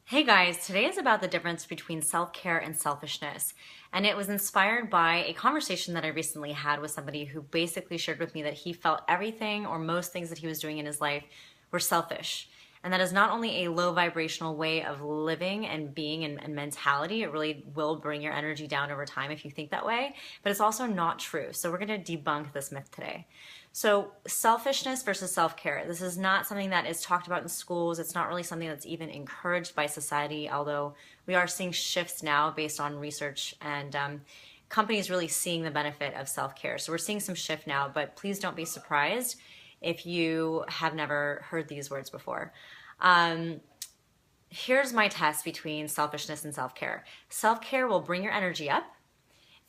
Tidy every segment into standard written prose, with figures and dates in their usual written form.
Hey guys, today is about the difference between self-care and selfishness. And it was inspired by a conversation that I recently had with somebody who basically shared with me that he felt everything or most things that he was doing in his life were selfish. And that is not only a low vibrational way of living and being and mentality, it really will bring your energy down over time if you think that way, but it's also not true. So we're going to debunk this myth today. So, selfishness versus self care. This is not something that is talked about in schools. It's not really something that's even encouraged by society, although we are seeing shifts now based on research and companies really seeing the benefit of self care. So, we're seeing some shift now, but please don't be surprised if you have never heard these words before. Um, Here's my test between selfishness and self care. Self care will bring your energy up,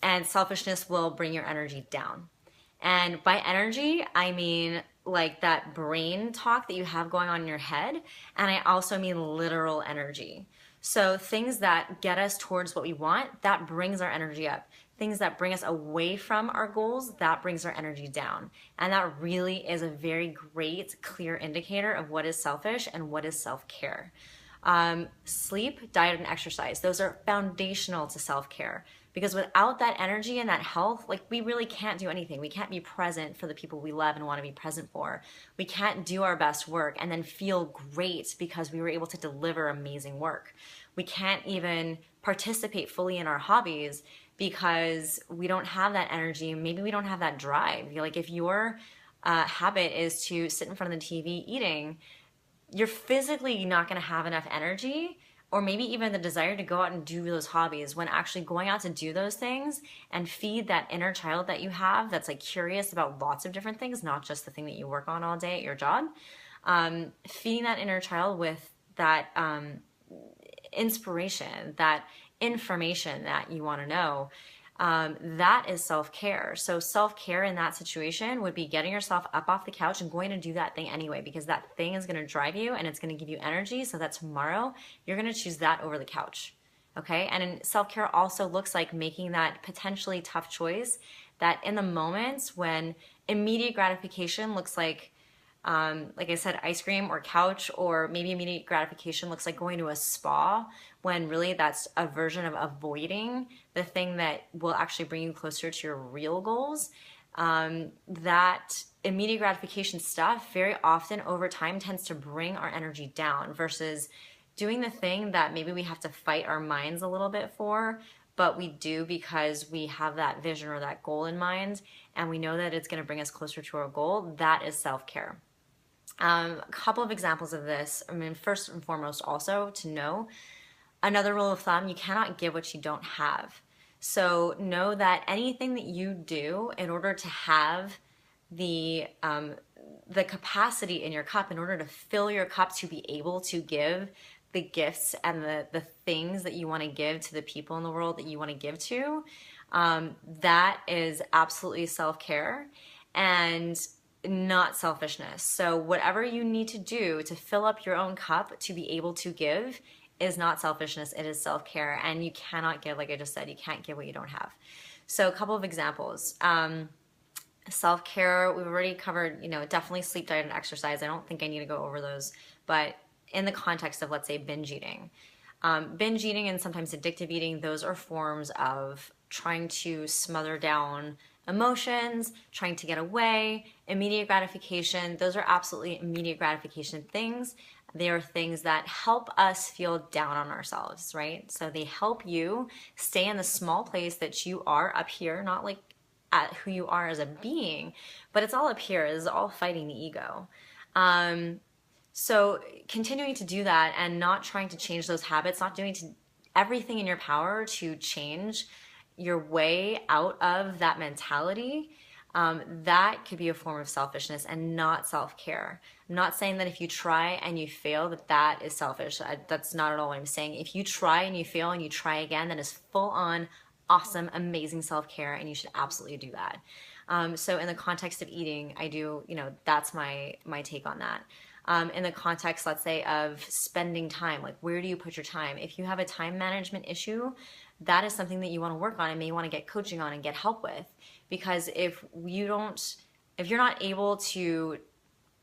and selfishness will bring your energy down. And by energy, I mean like that brain talk that you have going on in your head. And I also mean literal energy. So things that get us towards what we want, that brings our energy up. Things that bring us away from our goals, that brings our energy down. And that really is a very great, clear indicator of what is selfish and what is self care. Sleep, diet, and exercise. Those are foundational to self care because without that energy and that health, like we really can't do anything. We can't be present for the people we love and want to be present for. We can't do our best work and then feel great because we were able to deliver amazing work. We can't even participate fully in our hobbies because we don't have that energy. Maybe we don't have that drive. Like if your habit is to sit in front of the TV eating, you're physically not going to have enough energy or maybe even the desire to go out and do those hobbies when actually going out to do those things and feed that inner child that you have that's like curious about lots of different things, not just the thing that you work on all day at your job. Feeding that inner child with that inspiration, that information that you want to know, that is self-care. So self-care in that situation would be getting yourself up off the couch and going to do that thing anyway, because that thing is going to drive you and it's going to give you energy so that tomorrow you're going to choose that over the couch. Okay. And self-care also looks like making that potentially tough choice that in the moments when immediate gratification looks like I said, ice cream or couch, or maybe immediate gratification looks like going to a spa, when really that's a version of avoiding the thing that will actually bring you closer to your real goals. That immediate gratification stuff very often over time tends to bring our energy down versus doing the thing that maybe we have to fight our minds a little bit for, but we do because we have that vision or that goal in mind and we know that it's going to bring us closer to our goal. That is self-care. A couple of examples of this. I mean, first and foremost, also to know another rule of thumb, you cannot give what you don't have. So know that anything that you do in order to have the capacity in your cup, in order to fill your cup to be able to give the gifts and the things that you want to give to the people in the world that you want to give to, that is absolutely self-care. And not selfishness. So whatever you need to do to fill up your own cup to be able to give is not selfishness, it is self-care. And you cannot give, like I just said, you can't give what you don't have. So a couple of examples. Self-care, we've already covered, definitely sleep, diet, and exercise. I don't think I need to go over those, but in the context of, let's say, binge eating. Binge eating and sometimes addictive eating, those are forms of trying to smother down emotions, trying to get away, immediate gratification. Those are absolutely immediate gratification things. They are things that help us feel down on ourselves, right? So they help you stay in the small place that you are up here, not like at who you are as a being, but it's all up here. It's all fighting the ego. So continuing to do that and not trying to change those habits, not doing everything in your power to change your way out of that mentality, that could be a form of selfishness and not self-care. I'm not saying that if you try and you fail that is selfish. That's not at all what I'm saying. If you try and you fail and you try again, that is full on awesome, amazing self-care, and you should absolutely do that. So in the context of eating, I do, that's my take on that. In the context, let's say, of spending time, like where do you put your time? If you have a time management issue, that is something that you want to work on and may want to get coaching on and get help with. Because if you're not able to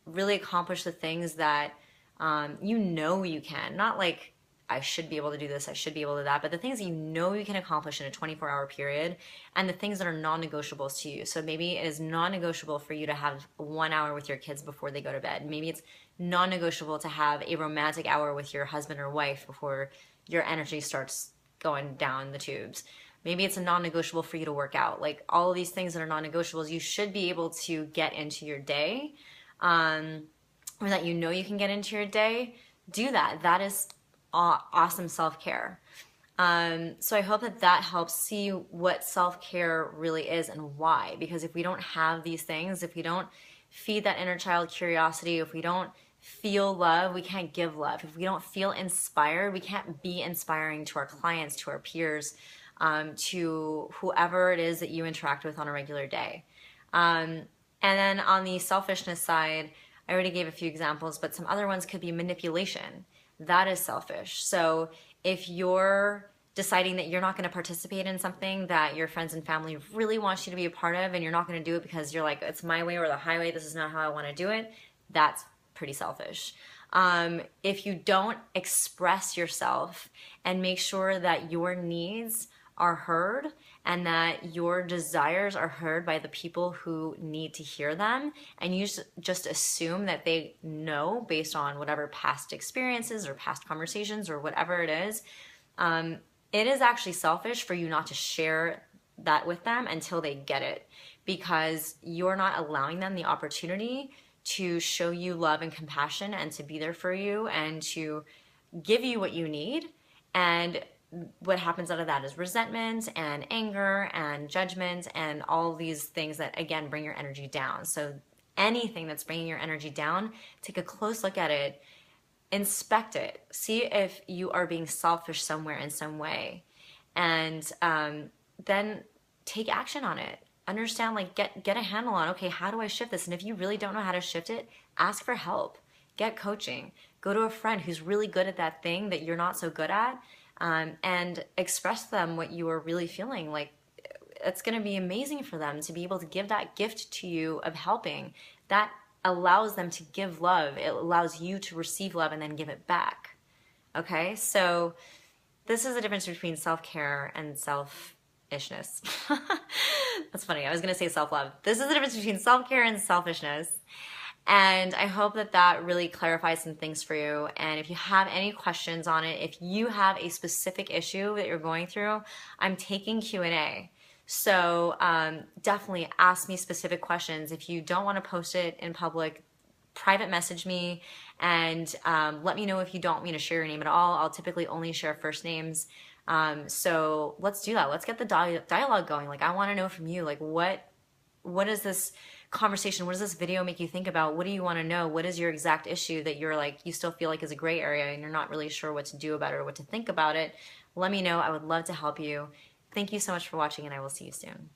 really accomplish the things that you can, not like I should be able to do this, I should be able to do that, but the things that you know you can accomplish in a 24-hour period, and the things that are non-negotiables to you. So maybe it is non-negotiable for you to have 1 hour with your kids before they go to bed. Maybe it's non-negotiable to have a romantic hour with your husband or wife before your energy starts going down the tubes. Maybe it's a non-negotiable for you to work out. Like all of these things that are non-negotiables, you should be able to get into your day, or that you know you can get into your day. Do that. That is awesome self-care. So I hope that that helps see what self-care really is and why. Because if we don't have these things, if we don't feed that inner child curiosity, if we don't feel love, we can't give love. If we don't feel inspired, we can't be inspiring to our clients, to our peers, to whoever it is that you interact with on a regular day. And then on the selfishness side, I already gave a few examples, but some other ones could be manipulation. That is selfish. So if you're deciding that you're not going to participate in something that your friends and family really want you to be a part of, and you're not going to do it because you're like, it's my way or the highway, this is not how I want to do it, that's pretty selfish. If you don't express yourself and make sure that your needs are heard and that your desires are heard by the people who need to hear them, and you just assume that they know based on whatever past experiences or past conversations or whatever it is actually selfish for you not to share that with them until they get it, because you're not allowing them the opportunity to show you love and compassion and to be there for you and to give you what you need. And what happens out of that is resentment and anger and judgment and all these things that, again, bring your energy down. So anything that's bringing your energy down, take a close look at it, inspect it, see if you are being selfish somewhere in some way, and then take action on it. Understand, like, get a handle on, okay, how do I shift this? And if you really don't know how to shift it, ask for help, get coaching, go to a friend who's really good at that thing that you're not so good at, and express to them what you are really feeling. Like, it's going to be amazing for them to be able to give that gift to you of helping. That allows them to give love. It allows you to receive love and then give it back. Okay, so this is the difference between self-care and selfishness. That's funny. I was going to say self-love. This is the difference between self-care and selfishness. And I hope that that really clarifies some things for you. And if you have any questions on it, if you have a specific issue that you're going through, I'm taking Q&A. So definitely ask me specific questions. If you don't want to post it in public, private message me and let me know if you don't want me to share your name at all. I'll typically only share first names. So let's do that. Let's get the dialogue going. Like, I want to know from you, like, what is this conversation? What does this video make you think about? What do you want to know? What is your exact issue that you're like, you still feel like is a gray area and you're not really sure what to do about it or what to think about it? Let me know. I would love to help you. Thank you so much for watching, and I will see you soon.